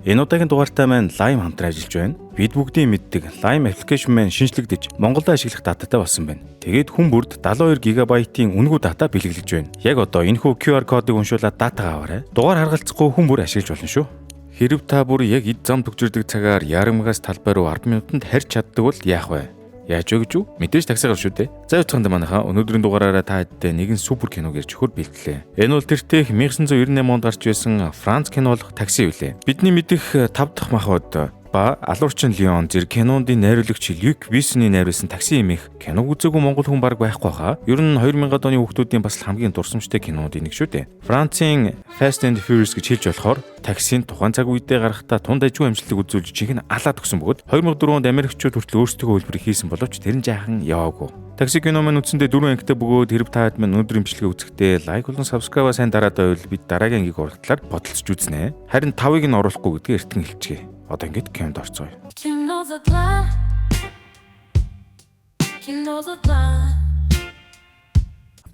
Энэ удаагийн дугаартаа маань Lime хамтран ажиллаж байна. Бид бүгдийн мэддэг Lime application маань шинжлэгдэж Монголд ашиглах дататай болсон байна. Тэгээд хүн бүрд 72 ГБ-ийн үнэгүй дата бэлэглэж байна. Яг одоо энэхүү QR кодыг уншуулад датагаа аваарай. Дугаар харгалзахгүй хүн бүр ашиглаж болно шүү. Хэрв та бүр яг эд зам төгжирдэг цагаар Яармагаас талбай руу 10 минутанд харьж чаддаг бол яах вэ? Яаж вэ гэж үү? Мэдээж таксигаар шүү дээ. За явцгаанд манайхаа өнөөдрийн дугаараараа та хэдтэй нэгэн супер киног ярьж өгөхөөр бэлтлээ. Энэ бол тэртех 1998 онд гарч байсан Франц кино болох Такси билээ. Бидний мэдих 5 дахь махбод ба Алуурчин Леон зэрэг киноны найруулагч Люк Бессоны найруулсан Такси имэх киног үзээгүй монгол хүн баг байхгүй хаа. Ер нь 2000-ад оны хүүхдүүдийн бас хамгийн дурсамжтай кинонуудын нэг шүү дээ. Францын Fast and Furious гэж хэлж болохоор таксийн тухайн цаг үедээ гарахтаа тунд ажгүй амжилтыг үзүүлж чихэн алаад өгсөн бөгөөд 2004 онд Америкчууд хүртэл өөрсдөө хөлбөрийг хийсэн боловч тэр нь жаахан яваагүй. Такси кино маань үндсэндээ 4 ангитай бөгөөд хэрэг та хэд маань өнөөдрийн бичлэгээ үзэхдээ лайк болон subscribe сайн дараад байвал бид дараагийн ангийг урагтлаар бодолцож үзнэ. Харин 5-ыг нь оруулахгүй гэдгээ эртэн хэлчихье. Одоо ингэж кинонд орцгоё.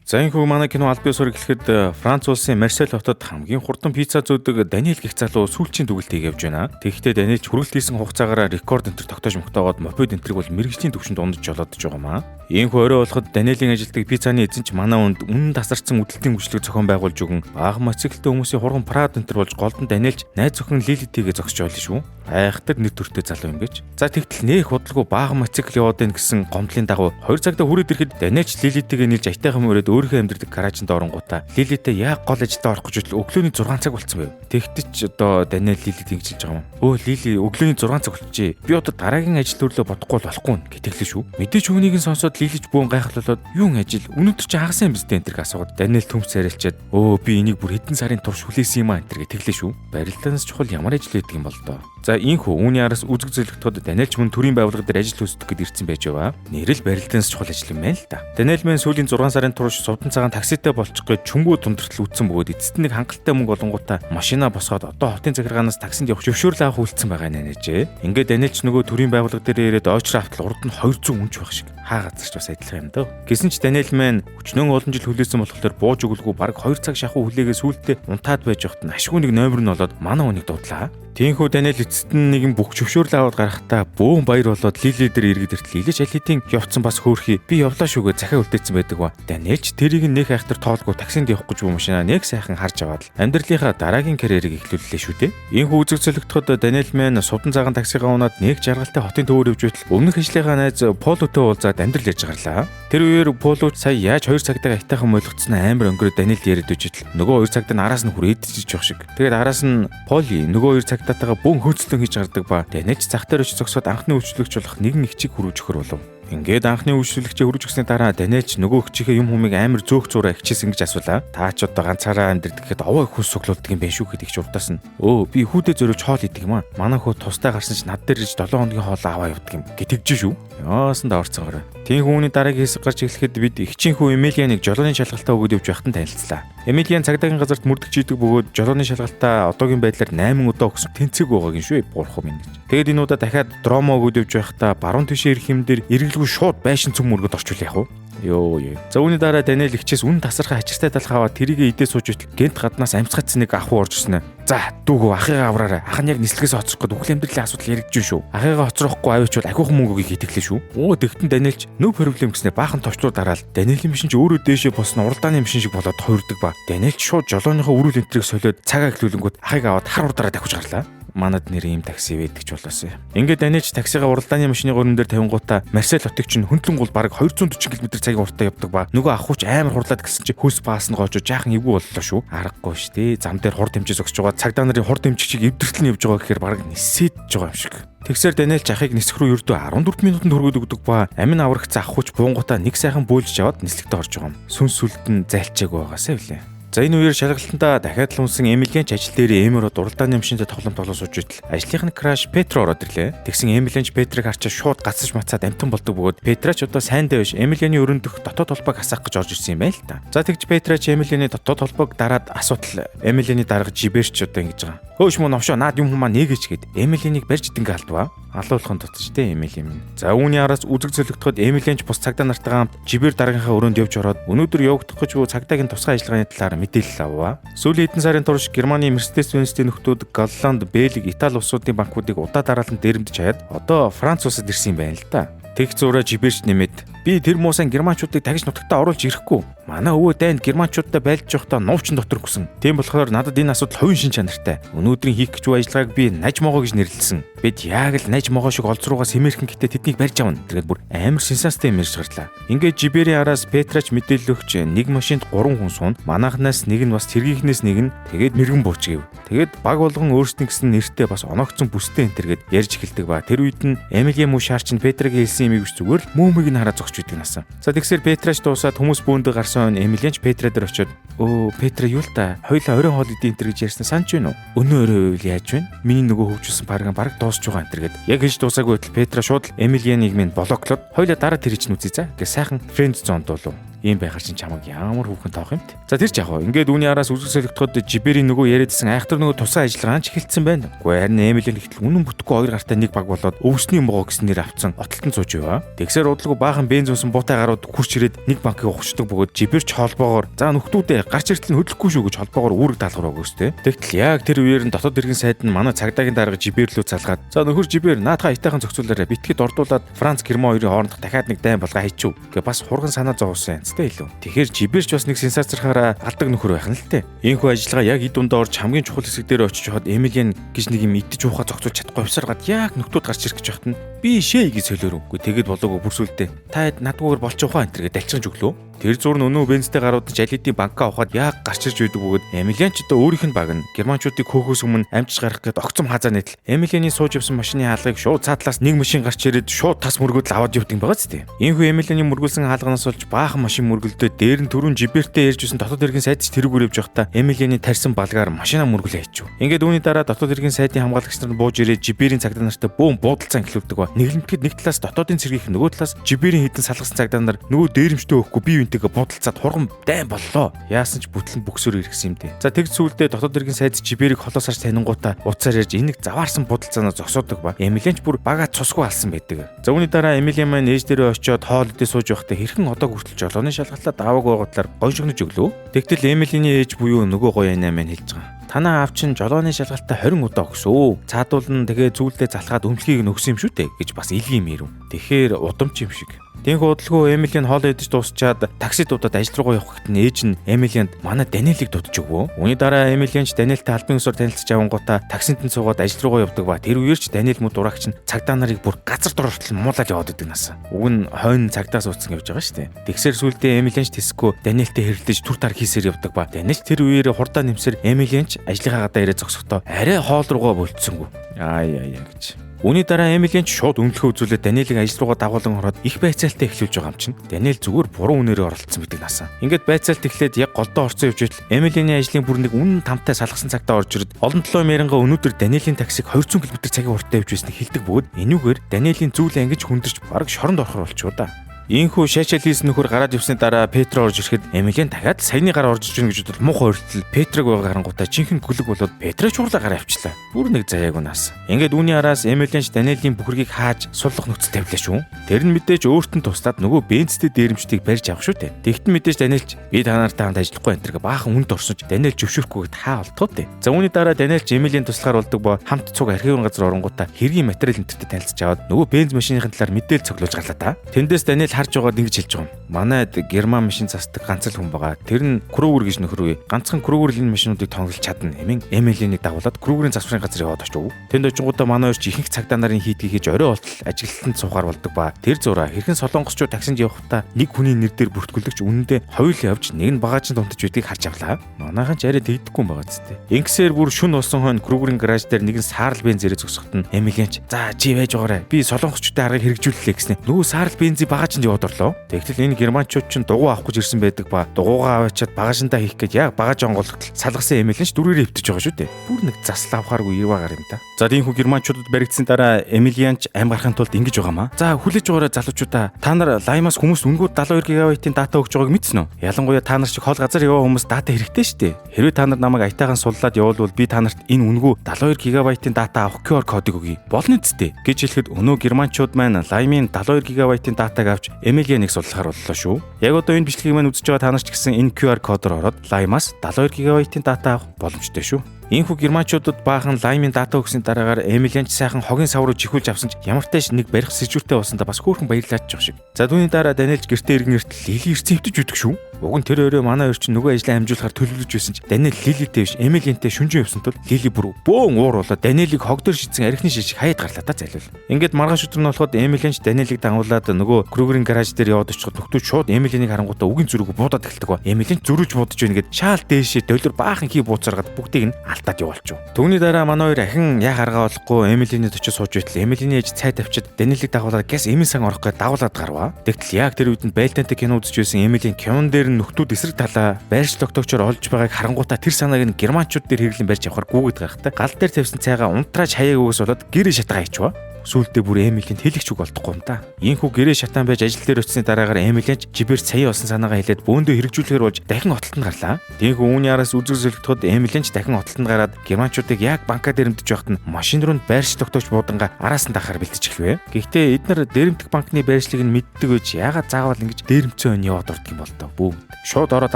За энэ хүү манай кино аль бие суурь гэхэд Франц улсын Марсель хотод хамгийн хурдан пицца зөөдөг Даниэл гэх залуу сүүлчийн төгөлтийг явж байна. Тэгэхдээ Даниэл ч хүргэлт хийсэн хугацаагаар рекорд энтер тогтоож мөгтөөгод мопед энтрийг бол мэрэгжлийн төвшөнд ундаж жолоодож байгаа маа. Ийм хүү орой болоход Даниэлийн ажилтдаг пиццаны эзэн ч манай үнд үнэн тасарсан үдэлтийн хүчлэг зохион байгуулж өгөн бага мотоциклтэй хүмүүсийн хурган Прад энтер болж голдон Даниэлч найз зөвхөн Лилитигээ зогсож байлаа шүү. Айхтар нэр төртэй залуу юм гэж. За тэгтэл нэх худалгүй бага мотоцикл яваад байна гэсэн гомдлын дагуу 2 цагта хүрээд ирэхэд Даниэлч Лилитигээ нийлж аятайхан мөрөөд өөрийнхөө амьдрдаг гаражинд оронгуудаа Лилитэ яг гол ажилдаа орох гэж өглөөний 6 цаг болцсон байв. Тэгтэж одоо Даниэл Лилит ингэж хэлж байгаа юм. Өө Лили өглөөний 6 цаг болчихжээ. Би одоо дараагийн ажил төрлөө бодохгүй болохгүй гэтгэлээ шүү. Мэдээч хүнийг нь сонсоод Лилич бүүн гайхалуулаад юун ажил өнөөдөр чи хагас юм биз дээ энтер асуугаад Даниэл төмс арилчаад өө би энийг бүр хэдэн сарын турш хүлээсэн юм аа энтер гэтгэлээ шүү. Барилдаанаас чухал ямар ажил байдаг юм бол доо. За ийхүү үүний араас үзэг зөвлөгтөд Даниэлч мөн төрийн байгууллага дээр ажил үүсгэх гээд ирсэн байж байгаа. Нэрэл барилдаанаас чухал ажил юм байна л да. Даниэл мэн сүүлийн 6 сарын турш Сувдан цагаан такситай болчих гэж чүмгүү тундартал үтсэн бөгөөд эцэст нэг хангалттай мөнгө олонгуудаа машина босгоод одоо хотын захиргаанаас таксинд явах зөвшөөрөл авах үлдсэн байгаа нэнэжээ. Ингээд Даниэлч нөгөө төрийн байгууллага дээр ирээд ойчроо автал урд нь 200 үнч байх шиг хаа газарч бас адилхан юм дөө. Гэсэн ч Даниэл мэн өчнөн олон жил хүлээсэн болохоор бууж өгөлгүй баг 2 цаг шахуу хүлээгээ сүултээ унтаад байж явахт нь ашгүй нэг номер нь олоод манай хүнийг дуудлаа. Тиймхүү Даниэл эцэст нь нэгэн бүх зөвшөөрөл аваад гарахтаа бөөн баяр болоод Лили дээр иргэд иртэл Лилич аль хэдийн явцсан бас хөөрхий би явлаа шүүгээ захиа үлдээсэн байдаг ба. Даниэлч тэрийг нэх айхтар тоолгүй таксинд явах гэж буй машина нэг сайхан харж аваад амьдралынхаа дараагийн карьерийг эхлүүллээ шүү дээ. Иймхүү үзэг зөвлөгтөхөд Даниэл мэн Сувдан цагаан таксигаа унаад нэг жаргалтай хотын төвөөр явж байтал өмнөх ажлынхаа найз Полотой уулзаад амьдрал ярьж гарлаа. Тэр үеэр Поло сая яаж 2 цагтаа айтайхан ойлгоцсон амар өнгөрөө Даниэл яриад үжитл нөгөө 2 цагт нь араас нь хүрээд идчихэж явах шиг. Тэгээд араас нь Поли нөгөө 2 цагтаатайгаа бөөн хөөцлөн хийж гардаг ба Даниэлч зах дээр очиж зогсоод анхны үйлчлэгч болох нэг чиг хүрүүж өгөхөр болов. Ингээд анхны үйлчлэгчээ хүрэж өгсөний дараа Даниэлч нөгөө хчийнхээ юм хүмийг амар зөөх зураа ихчээсэн гэж асуулаа. Та ч одоо ганцаараа амьдрдаг гэхэд овоо их хүс суглуулдаг юм байх шүү гэдэг ч урдаас нь. Өө би хүүдээ зөрөж хоол идэг юм аа. Манай хүү тустай гарсан ч над дээр ирж 7 хоногийн хоол аваа явдаг юм гэтэгж шүү. Яасан да орцгоорой. Тийм хүүний дараагийн хэсэг гарч эхлэхэд бид ихчийн хүү Эмилианыг жолооны шалгалтаа өгөөд явж байхад нь танилцлаа. Эмилиан цагдаагийн газарт мөрдөгч идэг бөгөөд жолооны шалгалтаа одоогийн байдлаар 8 удаа өгсөн тэнцэг байгаагийн шүү. Бурхан минь гэж. Тэгээд энэ удаа дахиад дромо өгөөд явж байхдаа баруун тишээ ирэх юм дээр эргэлгүй шууд байшин цөм мөргөд орчуул яах вэ? Йоо. За үүний дараа Даниэл ихчээс үн тасархаа ачиртай талх аваад тэрийгэ идээ сууж итэл гэнт гаднаас амцгацсан нэг ахуу орж ирсэн. За дүүгөө ахыгаа авраарай. Ах нь яг нислэгээс оцох гээд үхэл амьдралын асуудал яригдж шүү. Ахыгаа оцроохгүй аваач бол ахиухан мөнгөгийг итгэлээ шүү. Оо тэгтэн Даниэлч no problem гэснээр баахан товчлуу дараал Даниэлийн машин ч өөрөө дээшээ босно уралдааны машин шиг болоод хоёрдог ба. Даниэлч шууд жолооныхоо үрүүл энтрийг солиод цаг аглуулангууд ахыг аваад хар урдараа давхиж гарлаа. Манад нэр ийм такси байдаг ч болоосэй. Ингээд Даниэлч таксигаа уралдааны машины гурван дээр тавингуудаа Марсель хотыг чинь хөндлөн гол бараг 240 км цагийн уртаа явдаг ба нөгөө ахууч амар хурлаад гэсэн чинь хөөс баас нь гоожоо жаахан эвгүй боллоо шүү. Аргагүй шүү дээ. Зам дээр хур дэмжиж зогсож байгаа цагдаа нарын хур дэмжих чиг эвдэртэл нь явж байгаа гэхээр бараг нисээд байгаа юм шиг. Тэгсээр Даниэлч ахыг нисэх рүү ердөө 14 минутанд хүргээд өгдөг ба амин аврагц ахууч буунгуудаа нэг сайхан бөөлж аваад нислэгтээ орж байгаа юм. Сүнс сүлдэн зайлчааг байгаасаа үлээ. За энэ үеэр шалгалтандаа дахиад л унсан Эмилианч ажил дээр Эмерод уралдааны машинтай тоглоом сууж итэл ажлынх нь краш Петро ороод ирлээ. Тэгсэн Эмилианч Петрийг харчаа шууд гацаж мацаад амтан болдог бөгөөд Петрач одоо сайндаа биш Эмилианы өрөндөх дотоод холбоог асаах гэж орж ирсэн юм байна л та. За тэгж Петрач Эмилианы дотоод холбоог дараад асуудал Эмилианы дарга Жиберч одоо ингэж байгаа. Хөөш мөн овшоо наад юм хүмүүс нэгээч гэд Эмилинийг барьж идэнгээ алдваа. Алуулахын тутаж тэ Эмили минь. За үүний араас үзэг зөлөгтөхөд Эмилиэнч бус цагдаа нартайгаа хамт Жибер даргийнхаа өрөөнд явж ороод өнөөдөр явагдах гэж буй цагдаагийн тусгай ажиллагааны талаар мэдээлэл аваа. Сүүлийн хэдэн сарын турш Германы Мерседес-Бенцийн нөхдүүд Голланд, Бельги, Итали улсуудын банкуудыг удаа дараалан дээрэмдэж хаяад одоо Франц улсад ирсэн юм байна л да. Тэг зураа Жиберч нэмээд би тэр муусан германчуудыг тагж нутагтаа оруулж ирэхгүй. Манай өвөө дайнд германчуудтай байлж явахдаа нуувчин дотор гүсэн. Тийм болохоор надад энэ асуудал хувийн шин чанартай. Өнөөдрийн хийх гэж буй ажиллагааг би наж могоо гэж нэрлэлсэн. Бид яг л наж могоо шиг олз руугаа сэмэрхэн гэтээ тэднийг барьж авна. Тэгээд бүр амар сенсацтай юм ярьж гарлаа. Ингээд Жиберийн араас Петрач мэдээлэл өгч нэг машинд 3 хүн суун. Манайхнаас нэг нь бас тэргийнхнээс нэг нь тэгээд мэрэгэн бууч гэв. Тэгээд баг болгон өөрсдийн гэсэн нэртэй бас оногцсон бүстэй энэ тэргээд ярьж эхэлдэг ба тэр үед нь Эмили муу шаарч нь Петрагийн хэлсэн юмыг зүгээр л мөөмийг нь хараад зогсож байдаг насан. За тэгсээр Петрач дуусаад хүмүүс бөөндөө гарсан Эмилиэнч Петра дээр очиод өө Петра юу л та хоёлаа оройн хоол идэв энэ төр гэж ярьсан санаж байна уу? Өнөө өрөө үйл яаж байна? Миний нөгөө хөвчүүлсэн парган бараг дуусч байгаа энэ төр гээд яг хийж дуусаагүй байтал Петра шууд Эмилиэнийг минь блоклоод хоёлаа дараа тэр чинь үзье за гэ сайхан фрэнд зонд болов. Ийм байхаар чинь чамаг ямар хүүхэн тоох юм те. За тэр ч яг хоо ингээд үүний араас үзэгсэлэгдэхэд Жиберийн нөгөө яриадсэн айхтар нөгөө тусаа ажиллагаа нь ч эхэлсэн байна. Гэхдээ харин Эмилиэн ихтэл үнэн бүтэхгүй хоёр гартаа нэг баг болоод өвсний могоо гэсэн нэр авцсан отолтон сууж байваа. Тэгсээр удалгүй баахан бенз унсан буутай гарууд хурч ирээд нэг банкыг ухчихдаг бөгөөд Жиберч холбоогоор за нөхдүүдээ гарч иртэл нь хөдлөхгүй шүү гэж холбоогоор үүрэг даалгавар өгөөстэй. Тэгтэл яг тэр үеэр нь дотоод иргэн сайд нь манай цагдаагийн дарга Жибер лөө залгаад за нөхөр Жибер наадхаа итайхан зохицуулаарай битгэд ордуулаад Франц Герман хоёрын хоорондох дахиад нэг дайн болгоо хайчив гэ бас хурган санаа зовсон юмцтэй илүү. Тэгэхээр Жиберч бас нэг сенсацрахаараа алдаг нөхөр байх нь л те. Ийхүү ажиллагаа яг ид дундаа орж хамгийн чухал хэсэг дээр очиж хаад Эмилиэн гэж нэг юм идэж уухаа зохицуулж чадахгүй хувьсаргаад яг нөхдүүд гарч ирэх гэж байхад нь би шээ гэж солиороогүй тэгэд болоогүй бүрсүүлдэ. Та надгүйгээр болчих ухаан энэ тэргээ далчирч өглөө. Тэр зур нь өнөө бензтэй гаруудаж алидийн банкаа ухаад яг гарч ирж үйдэг бөгөөд Эмилиэн ч одоо өөрийнх нь баг нь германчуудыг хөөхөөс өмнө амжиж гарах гээд огцом хазаа нийтэл Эмилиэний сууж явсан машины хаалгыг шууд цаатлаас нэг машин гарч ирээд шууд тас мөргөдөл аваад явдаг юм байгаа ч тийм. Ийхүү Эмилиэний мөргүүлсэн хаалганаас болж баахан машин мөргөлдөө дээр нь түрүүн Жибертэй ярьж байсан дотоод иргэн сайд тэрүүгээр явж байхдаа Эмилиэний тарьсан балгаар машина мөргөлөө хийчихв. Ингээд үүний дараа дотоод иргэн сайдын хамгаалагч нар бууж ирээд Жиберийн цагдаа нартай бөөм буудалцан эхлүүлдэг ба. Нэглэмтгэд нэг талаас дотоодын цэргийнх нөгөө талаас Жиберийн хідэн салгасан цагдаа нар нөгөө дээрэмчтэй өгөхгүй бие биентэйгээ буудалцаад хурган дайн боллоо. Яасан ч бүтлэн бүксөөр иргэсэн юм дээ. За тэг сүүлдээ дотоод иргэн сайд Жиберийг холоосарч танингуудаа уцаар ярьж энийг заваарсан буудалцаанаа зогсоодог ба. Эмилиэнч бүр багаа цусгүй алсан байдаг. За үүний дараа Эмилиэн маань ээж дээрээ очиод хоол идэ сууж байхдаа хэрхэн одоо хүртэл жолооны шалгалтаа даваагүй байгаадаар гоншигнож өглөө. Тэгтэл Эмилиний ээж буюу нөгөө гоё анаа маань хэлж байгаа. Танаа аав чинь жолооны шалгалтаа 20 удаа өгсөө. Цаадуул нь тэгээ зүйлдээ залхаад өмлөхийг нөгсөн юм шүү дээ гэж бас илгийн мэрв. Тэгэхээр удамч юм шиг. Тэнхүү удалгүй Эмилиэн хоол идэж дуусчаад такси дуудаад ажил руугаа явах гэт нь ээж нь Эмилиэнд манай Даниэлийг дуудаж өгвөө. Үүний дараа Эмилиэн ч Даниэлтэй албан ёсоор танилцж авангуудаа таксинд нь суугаад ажил руугаа явдаг ба тэр үеэр ч Даниэл мөн дураагч нь цагдаа нарыг бүр газар дурартал муулаад яваад идэг насан. Уг нь хойно цагдаа суудсан явж байгаа шүү дээ. Тэгсэр сүлдээ Эмилиэн ч тэсэхгүй Даниэлтэй хэрэлдэж түр тар хийсээр явдаг ба Даниэл тэр үеэр хурдаа нэмсэр Эмилиэн ч ажлынхаа гадаа ирээд зогсохдоо арай хоол руугаа болцсонгүй. Яа гэж. Үүний дараа Эмилиэн ч шууд өмнөхөө үзүүлээд Даниэлийг ажил руугаа дагуулan ороод их байцаалтай эхлүүлж байгаа юм чинь. Даниэл зүгээр буруу үнээрээ оролцсон байдаг насан. Ингээд байцаалт эхлээд яг голдоо орцсон явж байтал Эмилиэний ажлын бүр нэг үнэн тамтай салгасан цагтаа орж ирээд олон 7 мянга өнөөдөр Даниэлийн таксиг 200 км цагийн уртаа явж байсныг хэлдэг бөгөөд энүүгээр Даниэлийн зүйл ангиж хүндэрч бараг шоронд орохор болчихоо да. Ийхүү шаашаал хийсэн нөхөр гараад явсны дараа Петра орж ирэхэд Эмилиэн дахиад саяны гар орж ирж байна гэж бодол муухай өртөл Петраг байгаа гарангуудаа жинхэнэ гүлэг болоод Петра чуурлаа гараа авчлаа. Бүр нэг заяаг унаас. Ингээд үүний араас Эмилиэн Даниэлийн бүхрийг хааж суллах нөхцөл тавилаа шүү. Тэр нь мэдээж өөрт нь туслаад нөгөө бенцтэй дээрэмчдийг барьж авах шүү дээ. Тэгтэн мэдээж Даниэлч би та нартай хамт ажиллахгүй энэ төр баахан үнд орсож Даниэл зөвшөөрөхгүйд хаа болтгоо дээ. За үүний дараа Даниэлч Эмилиэн туслахаар болдог бо хамт цуг архивын газар оронгуудаа хэргийн материал энтертэй танилцж аваад нөгөө бенз машиныхын талаар мэдээлэл цуглуулж гарлаа та. Тэндээс Даниэл харж байгаад ингэж хэлж байгаа юм. Манайд герман машин засдаг ганц л хүн байгаа. Тэр нь Крүгер гэж нөхөр үе. Ганцхан Крүгер энэ машинуудыг тоглож чадна хэмээн Эмилиэнийг дагуулад Крүгерийн засварын газар яваад очив. Тэнд очингуудаа манай орч ихэнх цагдаа нарын хийдгийг хийж орой болтол ажилтнанд суугаар болдог ба тэр зураа хэрхэн солонгосчууд таксинд явахдаа нэг хүний нэр дээр бүртгүүлэгч үнэндээ хоёул явж нэг нь багажинд унтаж байдгийг харж авлаа. Манайхан ч арай тэгдэхгүй юм байгаа зү. Ингэсээр бүр шүн усан хойно Крүгерийн гараж дээр нэг нь саарл бензэрээ зогсоход нь Эмилиэн за чи байж байгаарай. Би солонгосчуудын аргыг хэрэгжүүллээ гэснээр нөгөө саарл бензийн багажинд Даниэлэнд яваад орлоо. Тэгтэл энэ германчууд ч дугуй авах гэж ирсэн байдаг ба дугуйгаа аваачаад багажиндаа хийх гэж яг багаж онгойлготол салгасан Эмилиэн ч дүрээрээ хөвтөж байгаа шүү дээ. Бүр нэг засал авахааргүй ирваагаар юм да. За тиймхүү германчуудад баригдсан дараа Эмилиан ч аим гарахын тулд ингэж байгаамаа. За хүлээж байгаарай залуучуудаа. Та нар Лаймаас хүмүүс үнгүүд 72 ГБ-ийн дата өгч байгааг мэдсэн үү? Ялангуяа та нар шиг хол газар яваа хүмүүс дата хэрэгтэй шүү дээ. Хэрвээ та нар намайг аятайхан суллаад явуулвал би та нарт энэ үнгүү 72 ГБ-ийн дата авах QR кодыг өгье. Болно үсттэй гэж хэлэхэд өнөө германчууд маань Лаймын 72 ГБ-ийн датаг авч Эмилианыг суллахаар боллоо шүү. Яг одоо энэ бичлэгийг маань үзэж байгаа та нар ч гэсэн энэ QR кодоор ороод Лаймаас 72 ГБ-ийн дата авах боломжтой шүү. Иймхүү германчуудад баахан Лаймын дата өгсөний дараагаар Эмилиан ч сайхан хогийн сав руу жихүүлж авсан ч ямар ч нэг барих сэжүүртэй болсондоо бас хөөрхөн баярлаад жоо шиг. За түүний дараа Даниэлж гэртээ иргэн эртэл Лили ирсэн хөвтөж үтг шүү. Уг нь тэр өөрөө манай хоёр чинь нөгөө ажлаа амжуулахаар төлөвлөж байсан ч Даниэл Лилитэй биш Эмилиантэй шүнжин явсан тул Лили бүр бөөн ууруулаад Даниэлийг хогдор шидсэн архины шишиг хаяад гарлаа та залвил. Ингээд маргааш өдөр нь болоход Эмилиан ч Даниэлийг дагуулад нөгөө Крюгерийн гараж дээр яваад очиход нөхдөө шууд Эмилианыг харангуйтаа үгийн зүрхөг буудаад эхэлдэг ба. Эмилиан зөрүүж буудаж байна гэд шаал дээшээ долор баахан хий бууцаргаад бүгдийг нь алдаад явуулчих. Түүний дараа манай хоёр ахин яг аргаа болохгүй Эмилианыг очиж сууж байтал Эмилианы ээж цай тавьчид Даниэлийг дагуулаад гэс эмийн сан орох гэж дагуулад гарваа. Тэгтэл яг тэр үед нь байлдаантай кино үзэж байсан Эмилиан кинон дээр нөхдүүд эсрэг талаа байрш тогтоогчоор олж байгааг харангуйтаа тэр санааг нь германчууд дээр хэрэглэн барьж авахар гүгээд гарахтай гал дээр тавьсан цайгаа унтрааж хаяагүйгээс болоод гэрээ шатгаа хийчваа. Сүүлдээ бүр Эмилиэнд хэлэгч үг олдохгүй юм да. Ийхүү гэрээ шатаан байж ажил дээр очсны дараагаар Эмилиан жибээр сая болсон санаагаа хэлээд бөөндөө хэрэгжүүлэхээр болж дахин хотолтонд гарлаа. Тийхүү үүний араас үзэгсэлэгдэхэд Эмилиан ч дахин хотолтонд гараад германчуудыг яг банкаа дээрэмдэж байхад нь машин руу байрч тогтоогч буудангаа араас нь дахаар бэлдэж эхлэв. Гэхдээ эдгээр дээрэмдэх банкны байршлыг нь мэддэг гэж яагаад заавал ингэж дээрэмцэн ön яваад ордог юм бол тоо бүү. Шууд ороод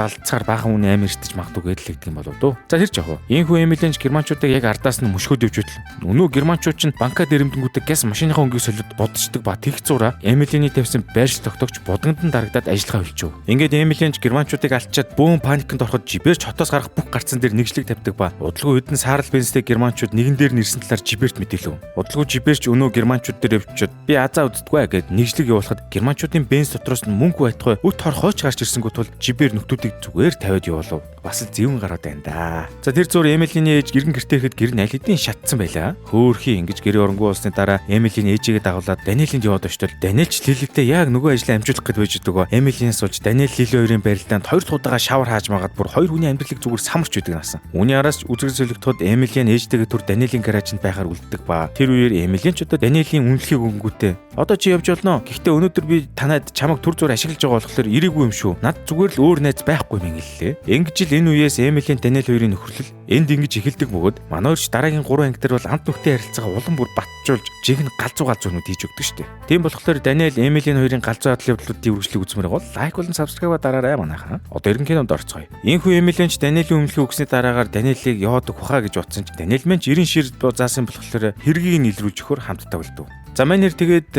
алдцаар баахан үнэ амир иртэж магадгүй гэдэлэгдэг юм болов дөө. За тэр жоо. Ийхүү Эмилиан ч германчуудыг яг ардаас нь мөшгөөд явж байтал өнөө германчууд ч банкаа дээрэмдэнгүүтээ машиныхаа өнгийг солиод бодцдог ба тэгх зураа Эмилианы тавьсан байршил тогтоогч будганд нь дарагдаад ажиллагаа хөлчөв. Ингээд Эмилиан ч германчуудыг алчаад бөөн паникнд ороход жибэрч хотоос гарах бүх гарцан дээр нэгжлэг тавьдаг ба удалгүй хэдэн саарл бензтэй германчууд нэгэн дээр нэрсэн талаар жибэрт мэдээлв. Удалгүй жибэрч өнөө германчууд дээр явчиад би азаа үздэггүй гэд нэгжлэг явуулахад германчуудын бенз дотроос нь мөнгө байтугай өт хор хойч гарч ирсэнгүү тул жибэр нөхдүүдийг зүгээр тавиад явуулав. Бас л зэвэн гараад байна да. За тэр зур Эмилианы ээж гэрэн гэртээ ирэхэд гэр нь аль хэдийн шатсан байлаа. Хөөхий ингэж гэрээ оронгуй болсны дараа Эмилианы ээжигээ дагуулад Даниэлэнд яваад очтол Даниэлч Лилитэй яг нөгөө ажлаа амжуулах гэж байж байгаа. Эмилианаас болж Даниэл Лили хоёрын барилдаанд 2 тудаага шавар хааж магаад бүр 2 хүний амьдралыг зүгээр самарч байдаг насан. Үүний араас үзэгсэлэгдэхэд Эмилиан ээжтэйгээ түр Даниэлийн гаражинд байхаар үлддэг ба тэр үеэр Эмилиан ч одоо Даниэлийн үнэлэхийг өнгөтэй. Одоо чи явж болно. Гэхдээ өнөөдөр би танад чамайг түр зур ашиглаж байгаа болохоор ирээгүй юм шүү. Над зүгээр л өөр найз байхгүй юм гэлээ. Ингэж л энэ үеэс Эмилиан Даниэл хоёрын нөхөрлөл энд ингэж эхэлдэг бөгөөд манай хоёрч дараагийн 3 анги дээр бол амт нөхдөй харилцаагаа улам бүр батжуулж жинхэнэ галзуу галзуунууд хийж өгдөг шүү дээ. Тийм болохоор Даниэл Эмилиан хоёрын галзуу атлетуудын үргэлжлэлийг үзмээр бол лайк болон сабскрайб дараарай манайхаа. Одоо эргэн кинонд орцгоё. Ийхүү Эмилиан ч Даниэлийн өмнөлхийг өгсөний дараагаар Даниэлийг яваад ухаа гэж бодсон ч Даниэл мэн ч 90 шир заасан болохоор хэргийг нь илрүүлж өгөхөр хамтдаа үлдв. За манайэр тэгээд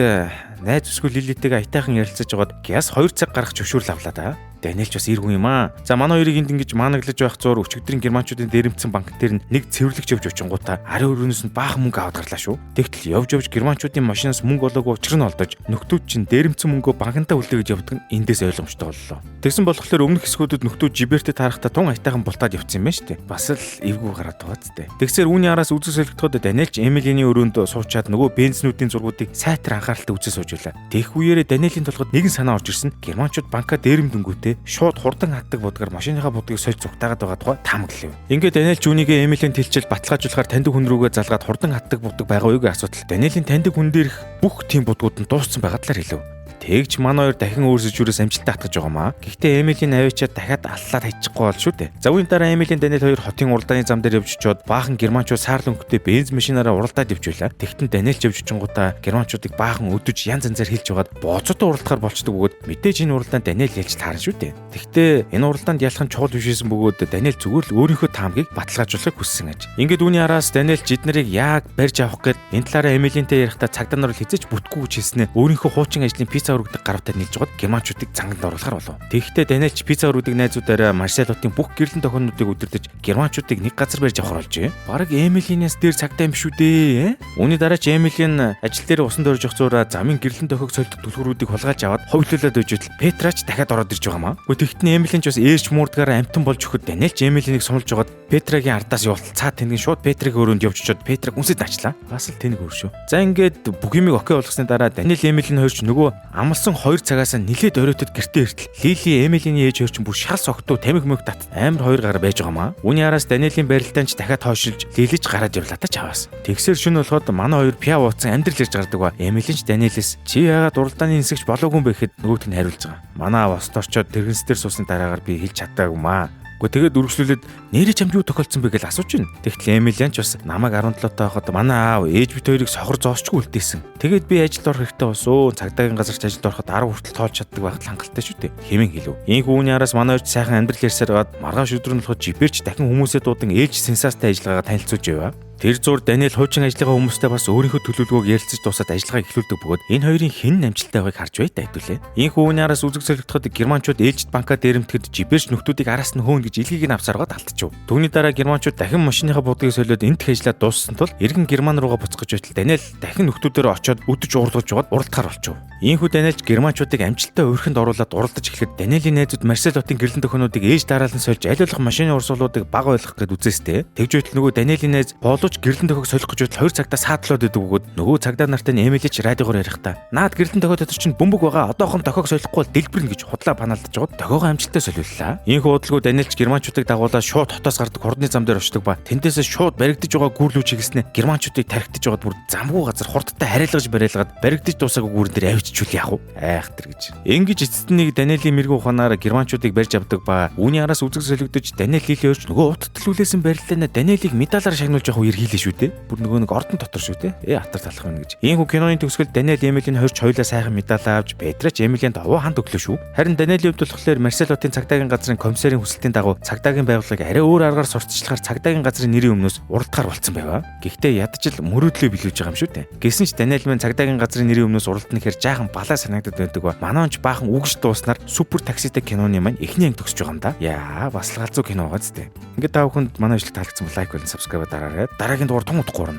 найз өсгөл Лилитэйгээ аятайхан ярилцаж байгаад гяс 2 цаг гарах зөвшөөрөл авлаа да. Даниэлч бас иргэн юм аа. За манай хоёрыг энд ингэж маанаглаж байх зуур өчигдрийн германчуудын дээрэмдсэн банк дээр нэг цэвэрлэгч явж очингуудаа ариун өрөөнөөс нь баахан мөнгө аваад гарлаа шүү. Тэгтэл явж германчуудын машинаас мөнгө олоогүй учир нь олдож нөхдүүд чинь дээрэмдсэн мөнгөө банкнтаа үлдээгэж явдаг нь эндээс ойлгомжтой боллоо. Тэгсэн болохоор өмнөх хэсгүүдэд нөхдүүд жибертэд харахтаа тун аятайхан бултаад явцсан юм байна шүү дээ. Бас л эвгүй гараад байгаа зү. Тэгсээр үүний араас үзэсгэлэгдэхэд Даниэлч Эмилианы өрөөнд суучаад нөгөө бензинүүдийн зургуудыг сайтар анхааралтай үзэж сууж байлаа. Тэгэх үеэрээ Даниэлийн толгойд нэгэн санаа орж ирсэн. Германчууд банкаа дээрэмдэнгүүтээ шууд хурдан хатдаг будгаар машиныхаа будгийг сольж зүгтаагаад байгаа тухай таамаглав. Ингээд Даниэл Жүнийгээ Эмилийн тэлчил баталгаажуулахаар таньдаг хүн рүүгээ залгаад хурдан хатдаг будаг байгаа юу гэж асуудал. Даниэлийн таньдаг хүн дээрх бүх тийм будгууд нь дууссан байгаа талаар хэлв. Тэгж манай хоёр дахин өөрсөж юрээс амжилттай хатгаж байгаамаа. Гэхдээ Эмилийн аваачаад дахиад аллаад хайчихгүй бол шүү дээ. За үүний дараа Эмилийн Даниэл хоёр хотын уралдааны зам дээр явж очиод баахан германчууд саарл өнгөтэй бенз машинаараа уралдаад явж байлаа. Тэгтэн Даниэлч явж очингуудаа германчуудыг баахан өдөж янз янзаар хэлж байгаад бооцоотой уралдахаар болчдөг бөгөөд мэдээж энэ уралдаанд Даниэл ялж таарна шүү дээ. Тэгтээ энэ уралдаанд ялах нь чухал бишсэн бөгөөд Даниэл зүгээр л өөрийнхөө таамгийг баталгаажуулахыг хүссэн аж. Ингээд үүний араас Даниэл жид нарыг яг барьж авах гээд энэ талаараа Эмилийнхтэй ярихдаа цагдаа нар хязгаарч бүтггүй гэж хэлснээр өөрийнхөө хуучин ажлын пицца өргөдөг гаравтаа нийлж байгаад германчуудыг цанганд оруулахар болов. Тэгэхдээ Даниэлч пицца өргөдөг найзуудаараа Марселотын бүх гэрлэн тохиолнуудыг удирдах германчуудыг нэг газар барьж авахар болжээ. Бараг Эмилинээс дээр цагдаа юм шүү дээ. Үүний дараа ч Эмилин ажил дээр усан дөрж явах зуураа замын гэрлэн тохиог солидог түлхүүрүүдийг хулгайлж аваад ховлуулаад өжөөл Петрач дахиад ороод ирж байгаамаа. Гэхдээ Эмилин ч бас ээрч муурдгаар амтан болж өгөхөд Даниэлч Эмилинийг сумлж байгаад Петрагийн ардаас явуулт цаа тэнгэн шууд Петрагийн өрөөнд явж очиод Петраг үнсэд ачлаа. Бас л тэнэг өөр шүү. За ингээд бүх юмыг окей болгосны дараа Даниэл Эмилин хоёрч нөгөө Амлсан 2 цагаас нилээд оройтод гэртээ иртэл Лили Эмилиний ээж хоёр ч бүр шал согтуу тамхи мөх тат амар 2 гар байж байгаамаа. Үүний араас Даниэлийн барилдаан ч дахиад хойшилж Лили ч гараад явлаа та чаваас. Тэгсэр шөнө болоход манай хоёр пиа ууцсан амьдрал ярьж гардаг ба. Эмилин ч Даниэлээс чи яагаад уралдааны нисгч болоогүй юм бэ гэхэд нөгөөт нь хариулж байгаа. Манай аваас орчоод тэрэгнсдэр суусан дараагаар би хэлж чадаагүй маа. Гэхдээ тэгээд үргэлжлүүлээд нэрээ чамд юу тохиолдсон бэ гэж асууж байна. Тэгтэл Эмилиан ч бас намайг 17 таахад манай аав ээж бит хоёрыг сохор зоосчгүй үлдээсэн. Тэгээд би ажилд орох хэрэгтэй болсон. Цагдаагийн газарч ажилд ороход 10 хүртэл тоолж чаддаг байхад хангалттай шүү дээ. Хэмээн хэлв. Ийхүү үүний араас манай хоёр сайхан амьдрал ярьсаар гад маргааш өдөр нь болоход жиперч дахин хүмүүсээ дуудан ээлж сенсацтай ажиллагаагаа танилцуулж яваа. Тэр зур Даниэл хуучин ажлынхаа хүмүүстэй бас өөрийнхөө төлөвлөгөөг ярилцаж дуусаад ажиллагаа эхлүүлдэг бөгөөд энэ хоёрын хэн амжилттай байгааг харж бай тайлбарлаа. Ийхүү үүний араас үзэг солигдоход германчууд ээлжид банкаа дээрэмтгэд жиберч нөхдүүдийг араас нь хөөн гэж илгийг нь авсаргаад алтчихв. Түүний дараа германчууд дахин машиныхаа будгийг солиод энтх ажиллаад дууссан тул эргэн Герман руугаа буцаж байтал Даниэл дахин нөхдүүдээр очиод үдэж уурлагж жоод уралдахаар болчихв. Ийхүү Даниэлч германчуудыг амжилттай өөрхөнд оруулаад уралдаж эхлэхэд Даниэлийн найзууд Марселотын гэрлэн төхөөнүүдийг ээж дараалан сольж аль болох машины урсгалуудыг бага ойлгох гэд үзээстэй. Тэгж байтал нөгөө Даниэлийн найз гэрлэн төхөг солих гэж байтал 2 цагтаа саадлаад идэг бөгөөд нөгөө цагдаа нартай Эмилич радиогоор ярихдаа наад гэрлэн төхөө дотор чинь бөмбөг байгаа одоохон тохиог солихгүй бол дэлбэрнэ гэж худлаа паналдаж жоод тохиогоо амжилттай солиуллаа. Ийхүү удалгүй Даниэлч германчуудыг дагуулаад шууд хотоос гардаг хурдны зам дээр очдог ба тэндээсээ шууд баригдаж байгаа гүрлүүч хийснэ германчуудыг тархитаж жоод бүр замгүй газар хурдтай харилцаж бариалгаад баригдаж дуусаагүй гүрэн дээр авчижүүл яах вэ? Айхтар гэж. Ингэж эцэст нь Даниэлийн мэрэгүү ухаанаар германчуудыг барьж авдаг ба үүний араас үзэг солигдож Даниэл Лили өрч нөгөө утгатлүүлсэн барилдаанаа Даниэлийг медалаар шагнуулж явах үер хийлээ шүү дээ. Бүр нөгөө нэг ордон дотор шүү дээ. Атар талах байна гэж. Ийхүү киноны төгсгөл Даниэл Эмилийн хорч хоёулаа сайхан медаль авч Петрач Эмилианд овоо ханд өглөө шүү. Харин Даниэлийн хувьд болохоор Марселотын цагдаагийн газрын комиссарын хүсэлтийн дагуу цагдаагийн байгууллагыг арай өөр аргаар сурталчлахаар цагдаагийн газрын нэрийн өмнөөс уралдахаар болцсон байваа. Гэхдээ ядаж л мөрөөдлөө билүүж байгаа юм шүү дээ. Гэсэн ч Даниэл мэн цагдаагийн газрын нэрийн өмнөөс уралдана гэхээр жаахан балаа санагдаад байдаг ба. Манайч баахан үгж дууснаар супер такситэй киноны маань эхний анги төгсөж байгаа юм да. Яа, бас л галзуу кино байгаа зү. Ингээд та бүхэнд манай ажил таалагдсан бол лайк болон subscribe дараарай. Дараагийн дугаар том утгагүй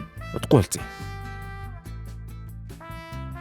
болцъё.